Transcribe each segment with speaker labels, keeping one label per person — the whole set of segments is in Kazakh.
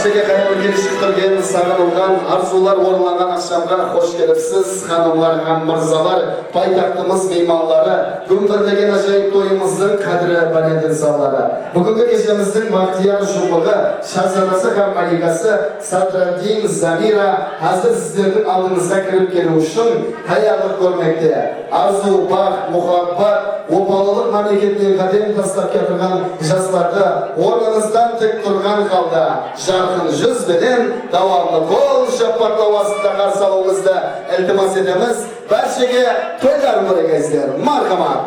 Speaker 1: Barchaga hayırlı kelishib turgan, sağlangan, arzular o'rinlagan akşamga hoş kelibsiz. Hanımlar ham mirzalar, poytaxtimiz mehmonlari, gumdirlagan ajoyib to'yimizning qadri baland insonlari. Bugungi kechimizning baxtiyor shumlig'i, shahzodasi ham malikasi Sadriddin Zamira hazır sizlarning oldingizga kirib kelish uchun tayyorlik ko'rmoqda. Arzu, baxt, muhabbat, o'pollik mamlakatning qadam tashlab kelgan ijozlarda o'rningizdan tik turgan holda jarqin yuz bilan davomli qo'l shaffoflik ovozida qarshi olishni iltimos etamiz. Barchaga to'ylar muborak. Marhamat.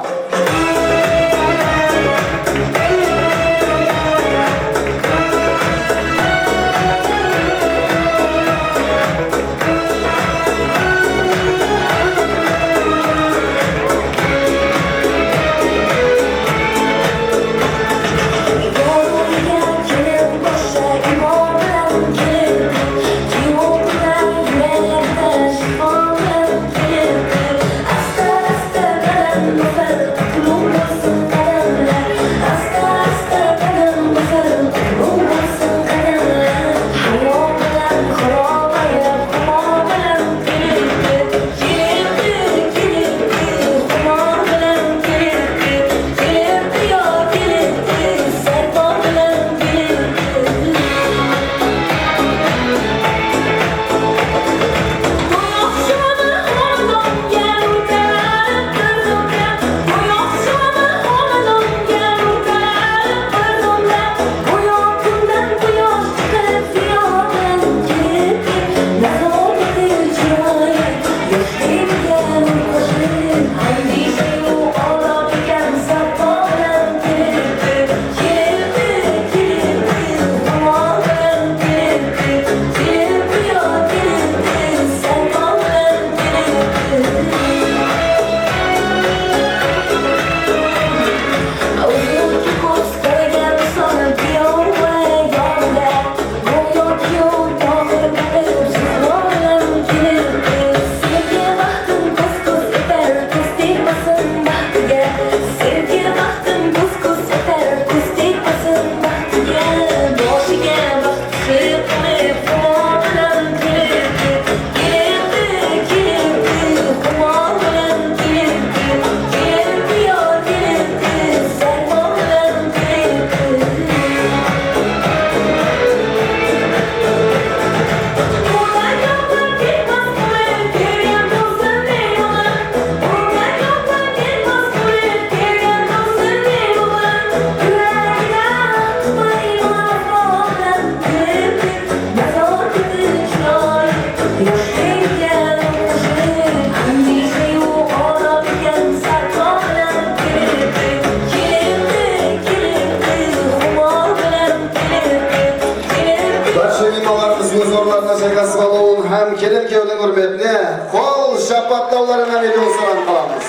Speaker 1: Hem kelin köyden hürmetine kol şapatlavlarına milyon soran kalağımız.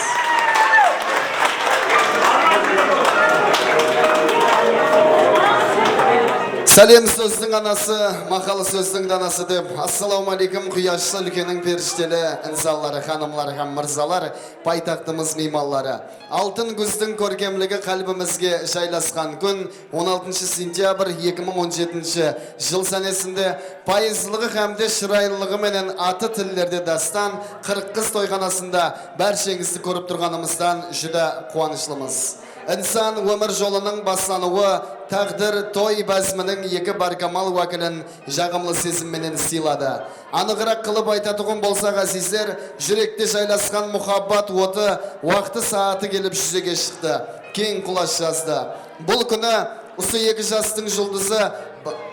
Speaker 1: Salim sözдің анасы, мақалы сөздің данасы деп. Ассаламу алейкум, құяшсы үлкенің періштелі, інсалары, ханымлары, һәм мырзалар, пайтақтымыз меймаллары. Алтын күздің көркемлігі қалбімізге жайласқан күн 16 сентябрь 2017 жыл сәнесінде пайызлығы һәмде шырайлылығы менен аты тіллерде дастан 40 қыз тойғанасында бәршеңізді көріп тұрғанымыздан жүдә қуанышлымыз. İnsan ömür жолының баслануы тағдыр той бәзмінің екі баркамал уәкілін жағымлы сезімменен сыйлады. Анығырақ қылып айтатұғын болса ғазизлер, жүректе жайласқан мұхаббат оты уақыты сааты келіп жүзеге шықты. Кең құлаш жазды. Бұл күні осы екі жастың жұлдызы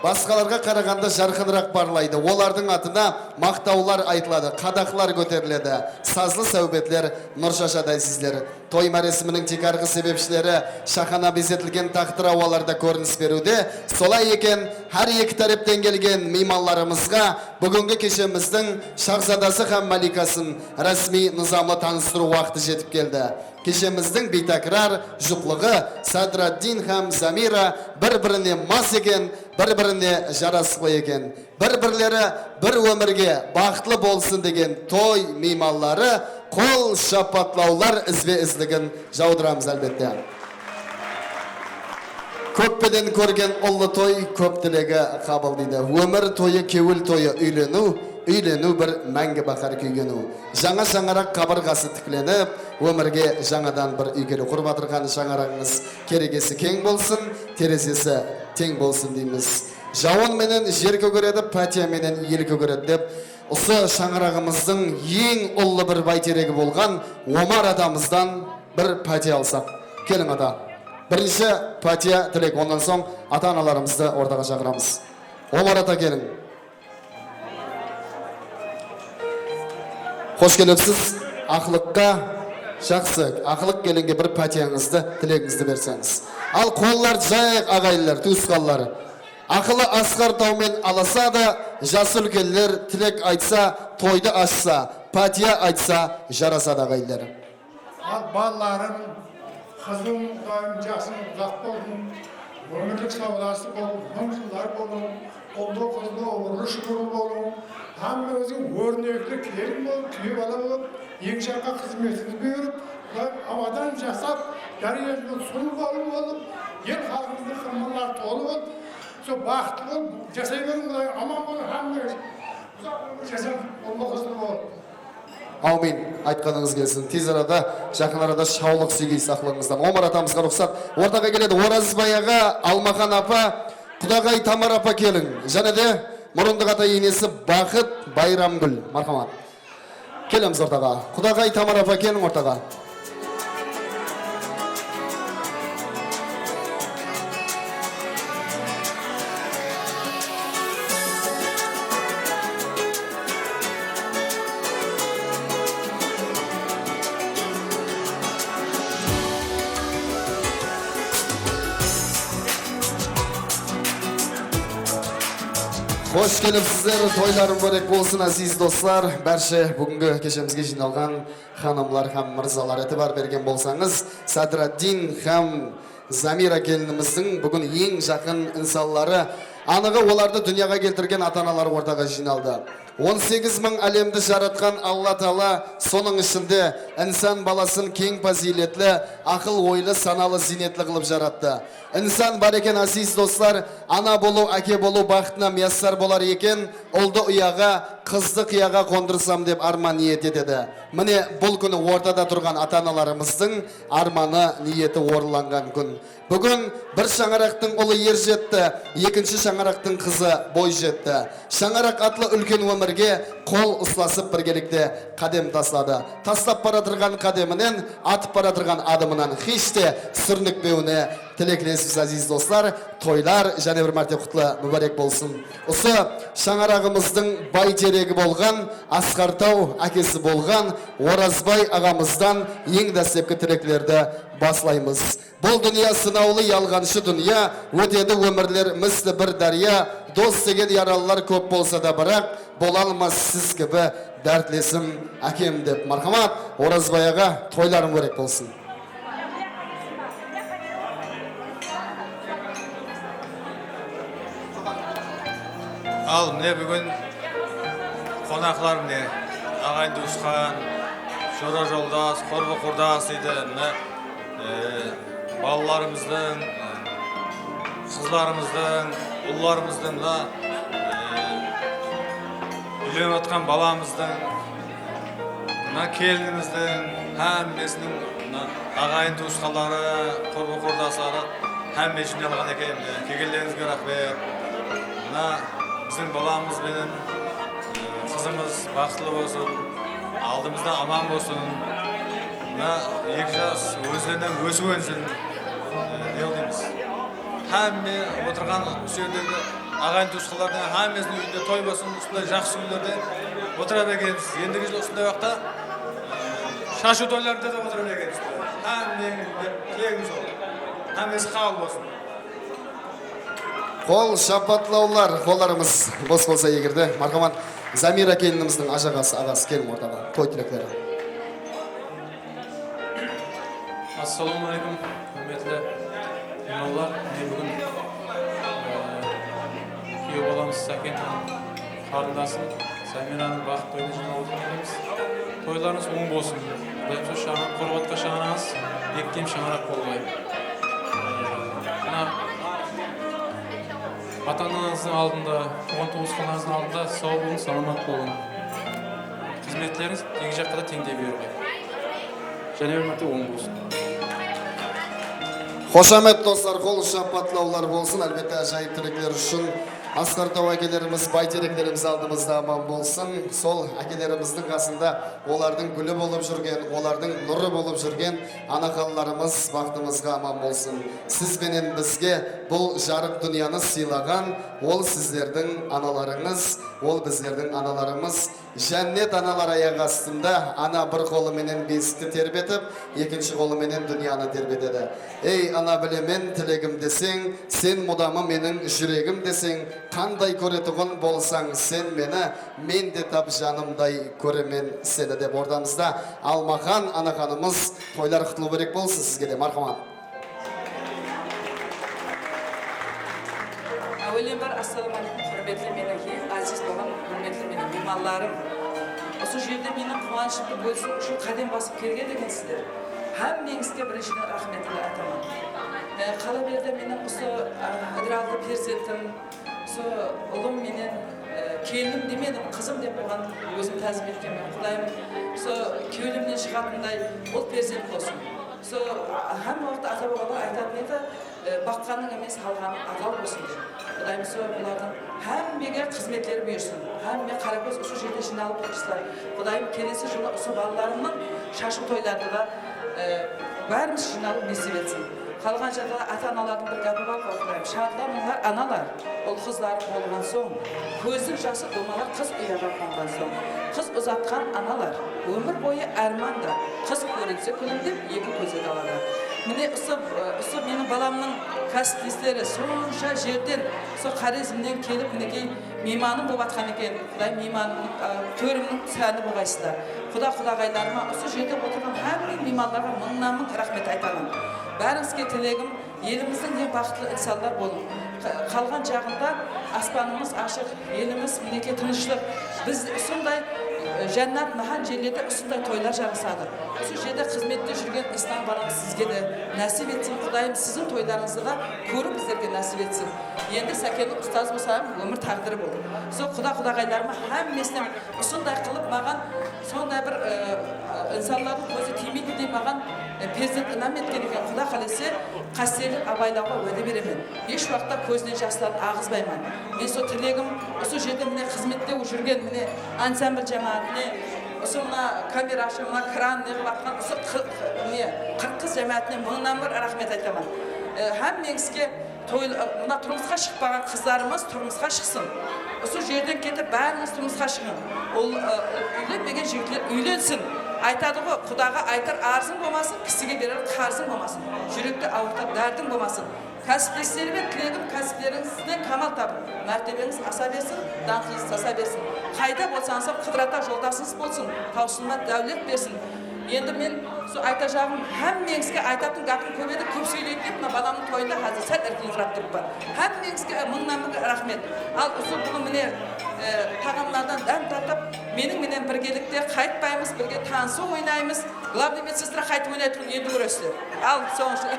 Speaker 1: басқаларға қарағанда жарқынырақ барлайды. Олардың атына мақтаулар айтылады, қадақлар көтеріледі. Сазлы сәубетлер нұр шашады әзіздер. Той мәресімінің текарғы себепшілері шахана безетілген тақтыр ауаларда көрініс беруде. Солай екен, әр екі тараптан келген мейманларымызға бүгінгі кешеміздің шахзадасы һәм маликасын рәсми низамлы таныстыру уақыты жетіп келді. Кешеміздің бейтакрар жұқлығы Садраддин һәм Замира бір-біріне мас екен, бір-біріне жарасқы екен. Бір-бірлері бір өмірге бақытлы болсын деген той мейманлары қол шапатлаулар ізбе ізлігін жаудырамыз әлбетте. Köpeden körgen ollu toy köp dilege kabul deydi. Ömür toyu kevil toyu üylenu bir мәңгі bakar küygenu. Жаңа жаңарақ қабырғасы тікленіп, өмірге жаңадан бір үйгелі құрып атырған жаңарағыңыз керегесі кең болсын, терезесі тең болсын дейміз. Жауын менен жер көгереді, пәтия менен ел көгереді деп, осы шаңырағымыздың ең ұлы бір байтерегі болған Омар атамыздан бір пәтия алсақ. Келің ата. Бірінші пәтия тілек, ондан соң ата-аналарымызды ортаға шақырамыз. Омар ата келің. Hoş gelipsiz. Ақлыққа жақсы. Ақлық келінге бір пәтияңызды, тілегіңізді берсеңіз. Ал қоллар жайық ағайлар, туысқанлар. Ақылы асқар таумен аласа да, жасы үлкенлер тілек айтса, тойды ашса, пәтия айтса, жараса да ағайлар.
Speaker 2: Ал балаларым, қызым, жасым ұзақ болдым, өмірлік саудасы болдым, мың жылдар болдым, қолды қызды ұғырлы шүкір болдым. Hamı özün örnekli kerim ol, tüy bala ol, yengşarka hizmetini büyürüp, havadan jasap, yarı yerinde sonu olup, yer halkımızda kırmalar tolu ol, so baktı ol, jasay verin olay, aman ol, hamı jasap olma kızını ol.
Speaker 1: Amin. Айтқаныңыз келсін. Тез арада, жақын арада шаулық сүйгей сақлыңыздан. Омар атамызға рұқсат. Ортаға келеді. Оразбай аға, Алмахан апа, Құдағай Тамар апа келің. Және де Мұрындық ата енесі Бақыт Байрамгүл. Мархамат. Келеміз ортаға. Құдағай Тамар апа келің ортаға. Hoş gelipsizler, toylarım börek bolsun aziz dostlar. Bәрші бүгінгі кешемізге жиналған ханымлар һәм мырзалар етібар берген болсаңыз, Садраддин һәм Замира келініміздің бүгін ең жақын инсаллары, анығы оларды дүнияға келтірген ата-аналар ортаға жиналды. 18 мың әлемді жаратқан Алла Тағала соның ішінде инсан баласын кең фазилетлі, ақыл ойлы, саналы, зинетлі қылып жаратты. Инсан бар екен азиз достар, ана болу, әке болу бақытына мияссар болар екен, ұлды ұяға, қызды қияға қондырсам деп арман ниет етеді. Міне бұл күні ортада тұрған ата-аналарымыздың арманы, ниеті орыланған күн. Бүгін бір шаңырақтың ұлы ер жетті, екінші шаңырақтың қызы бой жетті. Шаңырақ атлы үлкен өмірге қол ұсласып біргелікте қадем таслады. Тастап баратырған қадемінен, атып баратырған адымынан хеште сүрнікпеуіне тілеклесіз азиз достар, тойлар және бір мәрте құтлы мүбәрек болсын. Осы шаңырағымыздың байтерегі болған, Асқартау әкесі болған Оразбай ағамыздан ең дәстепкі тілеклерді баслаймыз. Бұл дүния сынаулы ялғаншы дүния, өтеді өмірлер місті бір дария, дос деген яралылар көп болса да бірақ, бола алмас сіз кібі дәртлесім әкем деп. Мархамат, Оразбай аға тойларым көрек болсын.
Speaker 3: Ал, міне бүгін қонақлар міне ағайын туысқан, жора жолдас, қорбы құрдас дейді. Балаларымыздың, қызларымыздың, ұлларымыздың, үйленіп отқан баламыздың, келініміздің, әммесінің ағайын туысқалары, қорбы құрдастары, әмме жиналған екен. Кегелеріңізге рахмет. Біздің баламыз бенен қызымыз бақытлы болсын, алдымызда аман болсын. Екі жас өзінен өсіп өнсін, не дейміз. Әмме отырған жердегі ағайын туысқалардың әммесінің үйінде той болсын, осындай жақсы үйлерде отыра бергенбіз. Ендігі жыл осындай уақытта шашу тойларында да отыра бергенбіз. Әмменің тілегіміз ол. Әммесі қабыл болсын.
Speaker 1: Қол шапатлаулар, қолдарымыз бос болса егерде. Мархамат, Замира келініміздің ажағасы, ағасы келім ортаға. Той тілектері.
Speaker 4: Ассалаумағалейкум, құрметті имамлар. Бүгін күйеу баламыз Сәкен қарындасын Замираның бақыт тойына жиналып отырмыз. Тойларыңыз оң болсын. Қорғатқа шаңырағыңыз ектем шаңырақ болғай. ата-анаңыздың алдында, туған туысқандарыңыздың алдында сау болың, саламат болың. Қызметтеріңіз тең жаққа да теңдей беруге. Және өмірде оң болсын.
Speaker 1: Қошамет достар, қол шапатлаулар болсын. Әлбетте ажайып тілектер үшін Асқар тау әкелеріміз, байтеректеріміз алдымызда аман болсын. Сол әкелеріміздің қасында олардың гүлі болып жүрген, олардың нұры болып жүрген анақаларымыз бақытымызға аман болсын. Сіз бенен бізге бұл жарық дүнияны сыйлаған, ол сіздердің аналарыңыз, ол біздердің аналарымыз. Жәннет аналар аяқ астында, ана бір қолыменен бесікті тербетіп, екінші қолыменен дүнияны тербетеді. Ей ана білемен тілегім десең, сен мұдамы менің жүрегім десең, қандай көретұғын болсаң сен мені, мен де тап жанымдай көремен сені деп ордамызда Алмахан анақанымыз тойлар құтылу керек болсын сізге де, мархамат.
Speaker 5: Әуелен бар, ассаламалейкум, құрметлі менің азиз болған, құрметлі менің меймандарым. Осы жерде менің қуанышымды бөлісу үшін қадам басып келген екенсіздер. Әммеңізге біріншіден рахметімді айтамын. Қала берді менің осы адыралды перзентім, осы ұлым менен келінім демедім, қызым деп болған өзім тәзім еткенмен құдайым. Осы кеуілімнен шығатындай ол перзент болсын. Әм уақытта ата-бабалар айтатын еді, баққаның емес алғаның адал болсын деп. Құдайым бұлардың әммеге қызметлері бұйырсын. Әмме қаракөз осы жерде жиналып отырсыздар. Құдайым келесі жылы осы балаларымның шашу тойларды да бәріміз жиналып несіп етсін. Қалған жағдайда ата-аналардың бір қапы бар Құдайым. Шағырлар мұнлар аналар, ол қыздар болған соң, көздің жасы домалар қыз ұяға қонған соң, қыз ұзатқан аналар, өмір бойы әрманда, қыз көрінсе күлімдеп, екі көзі далада. Міне ұсы менің баламның кәсіптестері сонша жерден, қарезімнен келіп, мінекей мейманым болып атқан екен. Құдай мейманым, төрімнің сәні болғайсыздар. Құдағайларыма, осы жерде отырған әмін мейманларға мыңнан рахмет айтамын. Бәріңізге тілегім, еліміздің ең бақытты инсандар болың. Қалған жағында аспанымыз ашық, еліміз мінекей тыныштық. Біз сондай жәннат махан жерлерде осындай тойлар жарысады. Осы жерде қызметте жүрген ислам балам сізге де нәсіп етсін. Құдайым сіздің тойларыңызды да көріп біздерге нәсіп етсін. Енді сәкеннің ұстаз болсам, өмір тағдыры бол. Сол құдағайларыма әммесінен осындай қылып маған сондай бір инсанлардың көзі тимейтіндей маған перзент інам еткен екен. Құда қалесе қастерлік абайлауға уәде беремін. Еш уақытта көзінен жастарын ағызбаймын. Мен сол тілегім осы жерде міне қызметте жүрген міне ансамбль жамағатыне, осы мына камерашы, мына кран неғып атқан осы 40 қыз жамағатыне мыңнан бір рахмет айтамын. Әммеңізге мына тұрмысқа шықпаған қыздарымыз тұрмысқа шықсын. Осы жерден кетіп бәріңіз тұрмысқа шығын. Ол үйленбеген жігітлер үйленсін. Айтады ғой, құдаға айтар арзың болмасын, кісіге берер қарзың болмасын. Жүректі ауыртар дәрдің болмасын. Кәсіптестерімен тілегім кәсіптеріңізден камал табын. Мәртебеңіз аса берсін, даңқыңыз таса берсін. Қайда болсаңыз қыдырата жолдасыңыз болсын, таусылма дәулет берсін. Енді мен айта жағым әммеңізге айтатын ғапым көп еді, көп сөйлейді деп, баламның тойында қазір сәл іркіліңқырап тұрып бар. Әммеңізге мыңнан рахмет. Ал осы бүгін міне тағамlardan дәм татып, менің біргелікте қайтпаймыз, бірге танысу ойнаймыз. Главный медсестра қайтып ойнайтын енді көресіздер. Ал соңғы.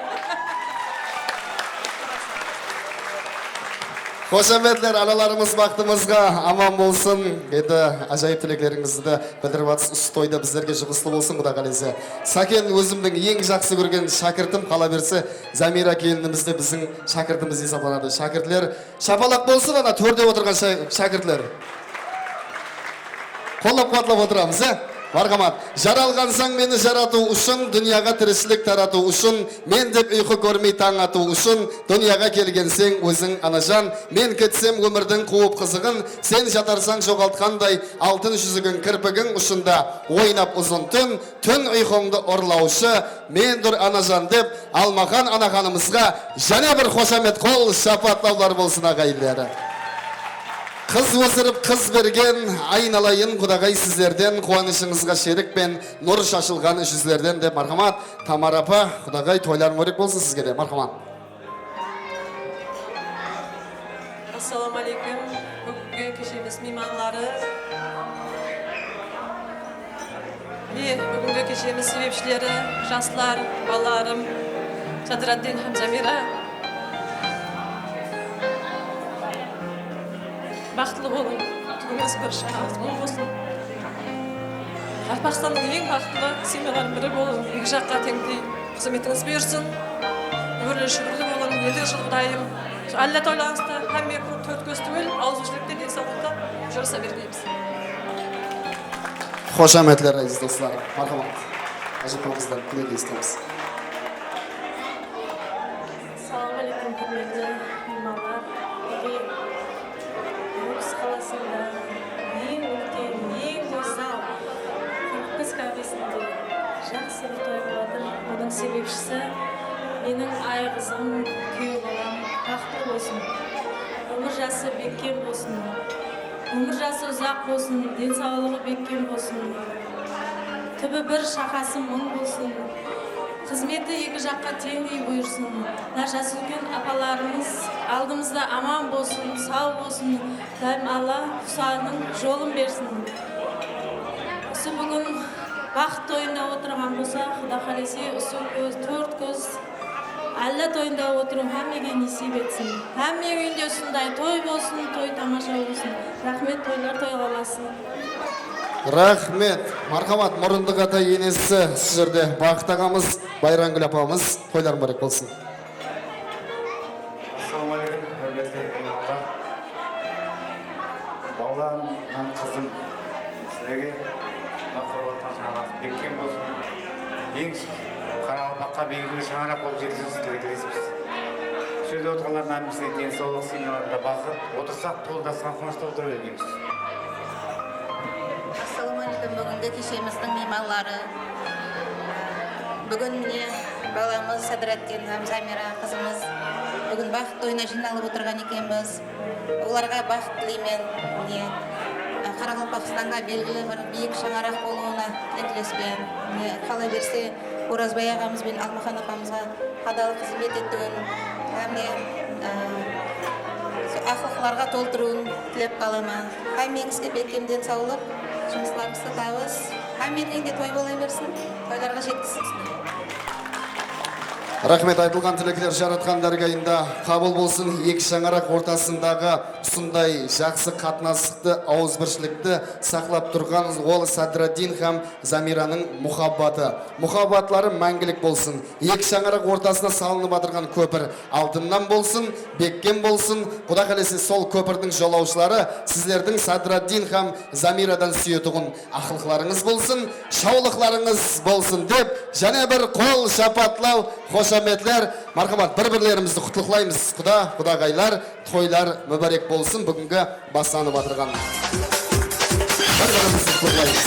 Speaker 1: Қошаметлер, аналарымыз бақытымызға аман болсын. Енді ажайып тілектеріңізді білдіріп атсыз осы тойда біздерге жұғысты болсын Құда қаласа. Сәкен өзімнің ең жақсы көрген шәкіртім, қала берсе Замира келінімізді біздің шәкіртіміз есапталады. Шәкіртлер шапалақ болсын, ана төрде отырған шәкіртлер. Қолап қуатлап отырамыз, Мархамат, жаралғансаң мені жарату үшін, дүнияға тірішілік тарату үшін, мен деп ұйқы көрмей таң ату үшін, дүнияға келгенсең өзің анажан, мен кетсем өмірдің қуып қызығын, сен жатарсаң жоғалтқандай алтын жүзігін кірпігің ұшында, ойнап ұзын түн ұйқыңды ұрлаушы, мен дүр анажан деп, Алмахан анаханымызға және бір қошамет қол шапатлаулар болсын ағайындары. Қыз өсіріп қыз берген, айналайын Құдағай сіздерден, қуанышыңызға шерік пен нұр шашылған жүздерден де мархамат. Тамара апа, Құдағай тойларың өрек болсын сізге де, мархамат.
Speaker 6: Ассаламалейкум, бүгінгі кешеміз мейманлары. Бүгінгі кешеміз себепшілері, жастар, балаларым, Жадыраддин һәм Замира. бақытлы болың. Түгіңіз бір шағыңыз мол болсын. Жалпақстанның ең бақытлы семьялардың бірі болың. Екі жаққа теңдей қызметіңіз бұйырсын. Өрлі шүрлі болың. Ендігі жыл Құдайым. Алла тойлаңызда һәмме төрт көз түгел, ауызбіршілікте денсаулықта жүрісе бермейміз.
Speaker 1: Қошаметлер, әзіз достар. Мархамат. Әжіпамыздан тілек естеміз.
Speaker 7: Ассалаумағалейкум, құрметті меймандар. Орыс қаласында ең үлкен, ең осал Қырғыз кафесінде жақсы бір той болады. Оның себепшісі менің ай қызым, күйеу балам бақытты болсын. Өмір жасы бекем болсын. Өмір жасы ұзақ болсын, денсаулығы бекем болсын. Түбі бір шақасы мың болсын. Қызметі екі жаққа теңдей бұйырсын. Жасы үлкен апаларымыз алдымызда аман болсын, сау болсын. Дайым Алла құсаның жолын берсін. Осы бүгін бақыт тойында отырған болса, Құда қаласа осы көз, төрт көз Алла тойында отыру һәммеге несіп етсін. Һәмме үйінде осындай той болсын, той тамаша болсын. Рахмет, тойлар тойласын.
Speaker 1: Рахмет. Мархамат, мұрындық ата енесі сіз жерде Бақыт ағамыз, Байрангүл апамыз тойлар мүбәрәк болсын.
Speaker 8: Ассалаумағалейкум, құрметті меймандар. Балам, қызым, сіздерге мақсат шаңырақ бекем болсын. Ең Қарақалпаққа белгілі шаңырақ болып жеткізіңіз тілектесіміз. Шөлде отырғандар намысына денсаулық семьяларында бақыт, отырсақ толдасқан қуанышта отыра бермейміз.
Speaker 9: Ассалаумағалейкум, бүгінгі кешеміздің мейманлары. Бүгін міне баламыз Садыреттин һәм Замира қызымыз бүгін бақыт тойына жиналып отырған екенбіз. Оларға бақыт тілеймін. Міне Қарақалпақстанға белгілі бір биік шаңырақ болуына тілектеспен. Қала берсе Оразбай ағамыз бен Алмахан апамызға қадалы қызмет еттігін, ақылқыларға толтыруын тілеп қаламын. Һәммеңізге бекем денсаулық, жұмысларыңызды табыс, һәммеңізге той бола берсін, тойларға жеткізсін.
Speaker 1: Рахмет, айтылған тілектер жаратқан дәргайында қабыл болсын. Екі шаңырақ ортасындағы сұндай жақсы қатынастықты, ауызбіршілікті сақлап тұрған ол Садраддин һәм Замираның мұхаббаты. Мұхаббатлары мәңгілік болсын. Екі шаңырақ ортасына салынып отырған көпір алтыннан болсын, бекем болсын. Құда қаласа сол көпірдің жолаушылары сіздердің Садраддин һәм Замирадан сүйетұғын ақылқыларыңыз болсын, шаулықларыңыз болсын деп, және бір қол шапатлау, қошаметлер. Мархамат, бір-бірлерімізді құттықтаймыз. Құдағайлар, тойлар мүбәрек болсын. Бүгінгі бастанып отырған. Бір-бірімізді құттықтаймыз.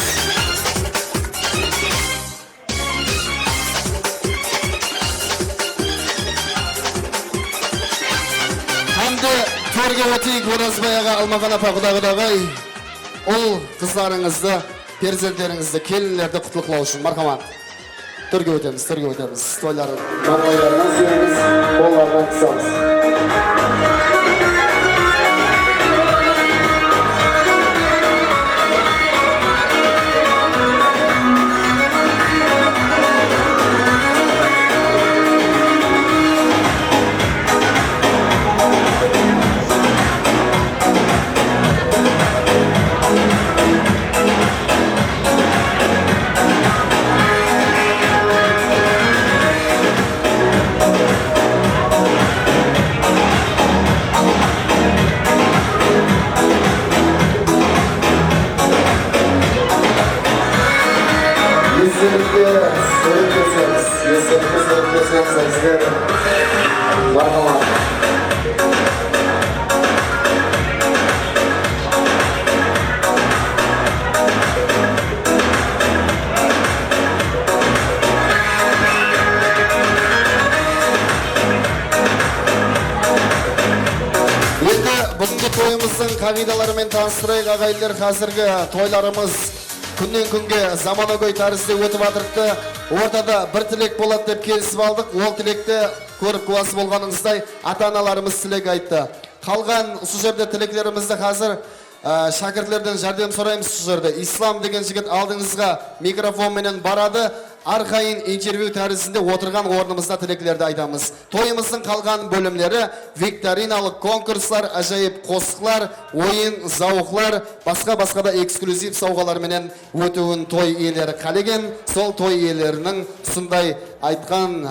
Speaker 1: Hamdi төрге өтейік. Оразбай аға, Алмахан апа, құдағай. Ол қыздарыңызды, перзенттеріңізді, келінлерді құттықтау үшін. Мархамат. Төрге өтеміз. Тойларын маңайларынан сүйеміз, қолларынан қысамыз. Бүгінгі тойымыздың қағидаларымен таныстырайық ағайындар. Қазіргі тойларымыз күннен күнге заманауи тәрізде өтіп жатырды. Ортада бір тілек болады деп келісіп алдық. Ол тілекті көріп куәсі болғаныңыздай ата-аналарымыз тілек айтты. Қалған осы жерде тілектерімізді қазір шәкіртлерден жәрдем сұраймыз. Осы жерде Ислам деген жігіт алдыңызға микрофонменен барады. арқайын интервью тәрізінде отырған орнымызда тілеклерді айтамыз. Тойымыздың қалған бөлімлері викториналық конкурслар, ажайып қосқылар, ойын, зауқлар, басқа да эксклюзив сауғаларменен өтуін той иелері қалеген. Сол той иелерінің сұндай айтқан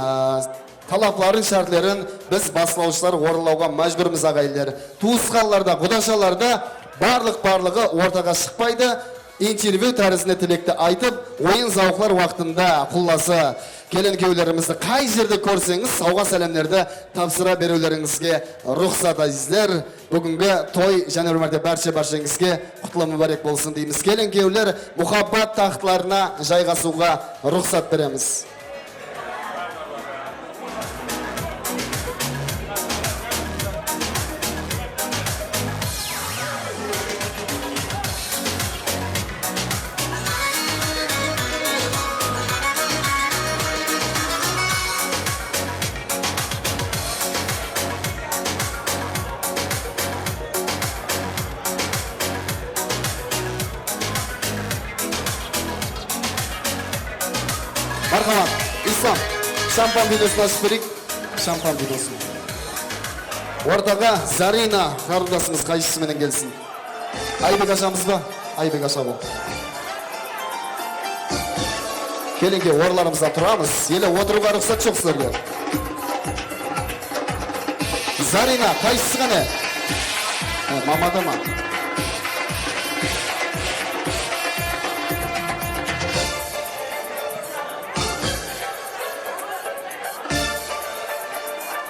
Speaker 1: талапларын, шартларын біз басылаушылар орындауға мәжбүрміз ағайындар. Туысқанларда, құдашаларда барлығы ортаға шықпайды. Интервью тәрізіне тілекті айтып, ойын зауқлар уақытында құлласы келін кеулерімізді қай жерде көрсеңіз, сауға сәлемдерді тапсыра берулеріңізге рұқсат азизлер. Бүгінгі той және бір мәрте баршаңызге құтлы мүбәрек болсын дейміз. Келін кеулер мұхаббат тақтыларына жайғасуға рұқсат береміз. Мархамат, Ислам, шампан видеосын ашып берейік. Шампан видеосын. Ортаға Зарина қарындасымыз қайшысыменен келсін. Айбек ашамыз ба? Айбек аша бұл. Келінге орларымызда тұрамыз. Елі отыруға рұқсат жоқ сіздерге. Зарина, қайшысы қане? Мамада ма?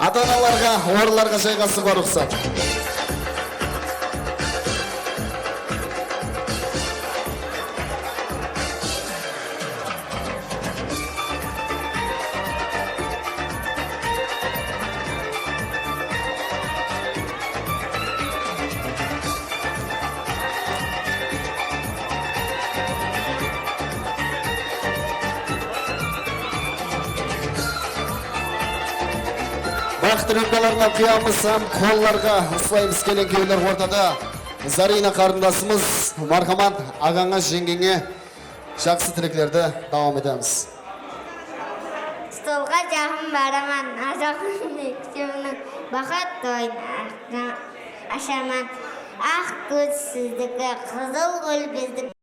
Speaker 1: Ата-аналарға, орларға жайғасуға рұқсат. Бақты рөмбаларына қиямыз, қолларға ұслаймыз келен кеулер ортада. Зарина қарындасымыз, мархамат ағаңа жеңгеңе жақсы тілеклерді давам етеміз.
Speaker 10: Столға жақын бараман, ажақын ектемінің бақат тойын ашаман. Ақ көз сіздікі, қызыл гүл біздік.